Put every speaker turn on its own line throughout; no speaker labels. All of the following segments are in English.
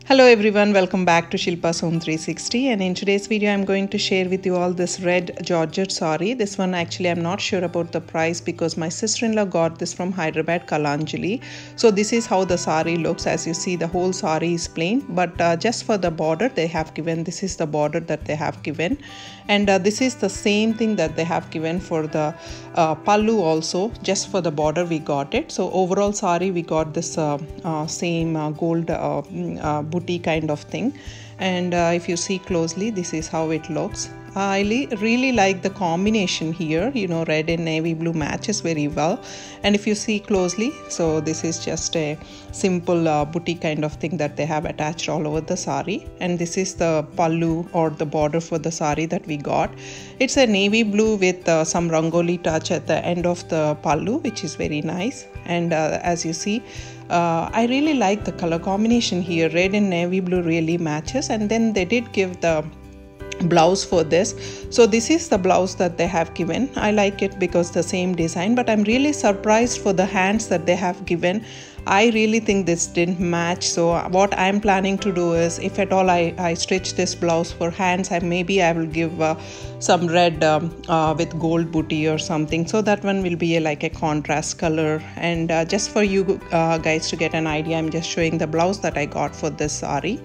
Hello everyone, welcome back to Shilpa's Home 360, and in today's video I'm going to share with you all this Red Georgette Saree. This one actually I'm not sure about the price because my sister-in-law got this from Hyderabad, Kalanjali. So this is how the saree looks. As you see, the whole saree is plain, but just for the border they have given, this is the border that they have given, and this is the same thing that they have given for the pallu also. Just for the border we got it. So overall saree we got this same gold booty kind of thing, and if you see closely, this is how it looks. I really like the combination here, you know, red and navy blue matches very well. And if you see closely, so this is just a simple booty kind of thing that they have attached all over the saree, and this is the pallu or the border for the saree that we got. It's a navy blue with some rangoli touch at the end of the pallu, which is very nice. And as you see, I really like the color combination here. Red and navy blue really matches, and then they did give the blouse for this. So this is the blouse that they have given. I like it because the same design, but I'm really surprised for the hands that they have given. I really think this didn't match. So what I'm planning to do is, if at all I stitch this blouse for hands, maybe I will give some red with gold booty or something, so that one will be like a contrast color. And just for you guys to get an idea, I'm just showing the blouse that I got for this saree.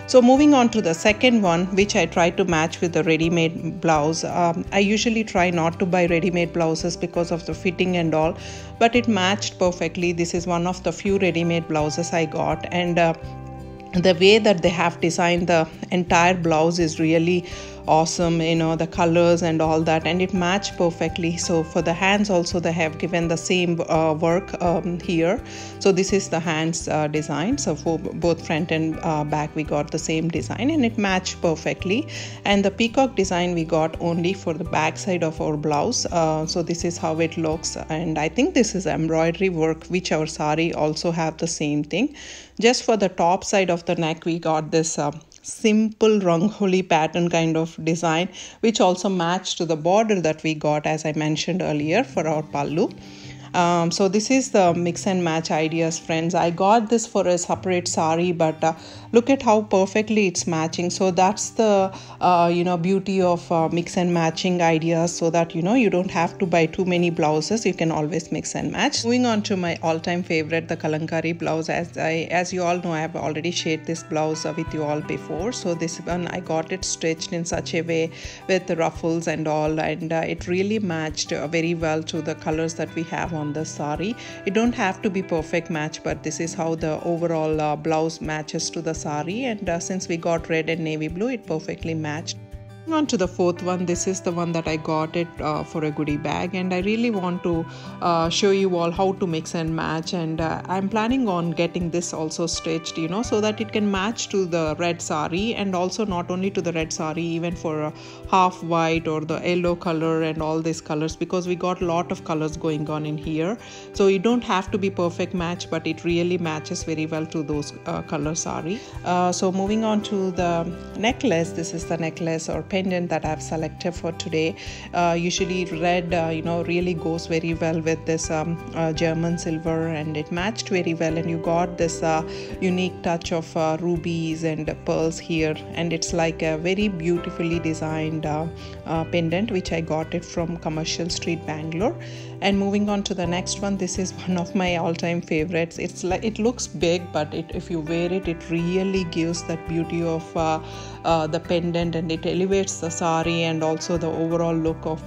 So moving on to the second one, which I try to match with the ready-made blouse. I usually try not to buy ready-made blouses because of the fitting and all, but it matched perfectly. This is one of the few ready-made blouses I got, and the way that they have designed the entire blouse is really awesome, you know, the colors and all that, and it matched perfectly. So for the hands also they have given the same work here. So this is the hands design. So for both front and back we got the same design, and it matched perfectly. And the peacock design we got only for the back side of our blouse. So this is how it looks, and I think this is embroidery work, which our saree also have the same thing. Just for the top side of the neck we got this simple rangoli pattern kind of design, which also matched to the border that we got, as I mentioned earlier, for our pallu. So this is the mix and match ideas, friends. I got this for a separate saree, but look at how perfectly it's matching. So that's the beauty of mix and matching ideas, so that you don't have to buy too many blouses. You can always mix and match. Moving on to my all-time favorite, the Kalankari blouse. As you all know, I have already shared this blouse with you all before. So this one I got it stitched in such a way with the ruffles and all, and it really matched very well to the colors that we have on the saree. It don't have to be perfect match, but this is how the overall blouse matches to the saree, and since we got red and navy blue, it perfectly matched. On to the fourth one. This is the one that I got it for a goodie bag, and I really want to show you all how to mix and match, and I'm planning on getting this also stitched, so that it can match to the red saree, and also not only to the red saree, even for a half white or the yellow color and all these colors, because we got a lot of colors going on in here. So you don't have to be perfect match, but it really matches very well to those color saree. So moving on to the necklace. This is the necklace or pendant that I've selected for today. Usually red really goes very well with this German silver, and it matched very well, and you got this unique touch of rubies and pearls here, and it's like a very beautifully designed pendant, which I got it from Commercial Street, Bangalore. And moving on to the next one, this is one of my all-time favorites. It's like, it looks big, but if you wear it, it really gives that beauty of the pendant, and it elevates the saree, and also the overall look of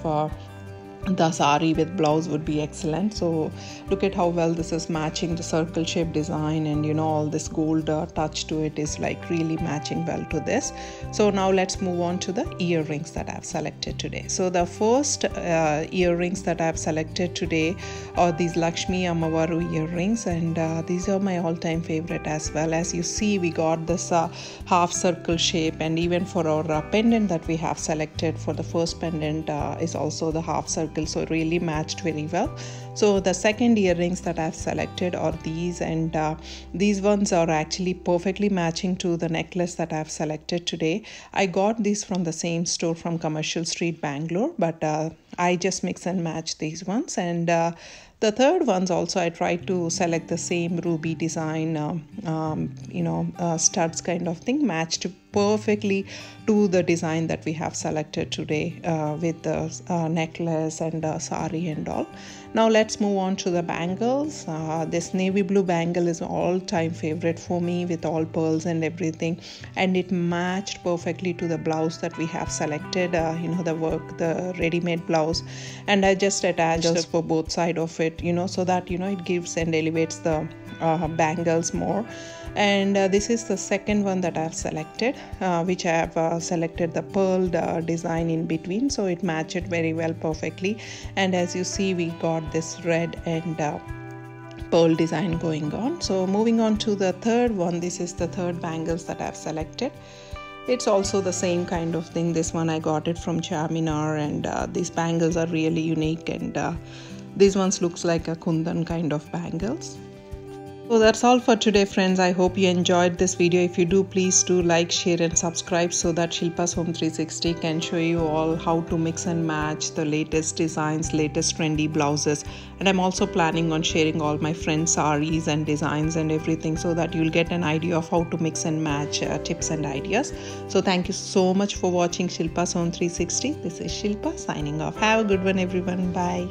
the saree with blouse would be excellent. So look at how well this is matching the circle shape design, and all this gold touch to it is like really matching well to this. So now let's move on to the earrings that I've selected today. So the first earrings that I've selected today are these Lakshmi Amavaru earrings, and these are my all-time favorite as well. As you see, we got this half circle shape, and even for our pendant that we have selected for the first pendant is also the half circle. So it really matched very well. So the second earrings that I've selected are these, and these ones are actually perfectly matching to the necklace that I've selected today. I got these from the same store from Commercial Street, Bangalore, but I just mix and match these ones. And the third ones also I tried to select the same ruby design, studs kind of thing, matched perfectly to the design that we have selected today with the necklace and sari and all. Now let's move on to the bangles. This navy blue bangle is all-time favorite for me, with all pearls and everything, and it matched perfectly to the blouse that we have selected, the ready-made blouse, and I just attached just for both side of it, so that it gives and elevates the bangles more. And this is the second one that I have selected, which I have selected the pearl design in between, so it matched very well perfectly. And as you see, we got this red and pearl design going on. So moving on to the third one, this is the third bangles that I have selected. It's also the same kind of thing. This one I got it from Charminar, and these bangles are really unique, and these ones looks like a kundan kind of bangles. So that's all for today, friends. I hope you enjoyed this video. If you do, please do like, share and subscribe, so that Shilpa's Home 360 can show you all how to mix and match the latest designs, latest trendy blouses. And I'm also planning on sharing all my friends' saris and designs and everything, so that you'll get an idea of how to mix and match tips and ideas. So thank you so much for watching Shilpa's Home 360. This is Shilpa signing off. Have a good one, everyone. Bye.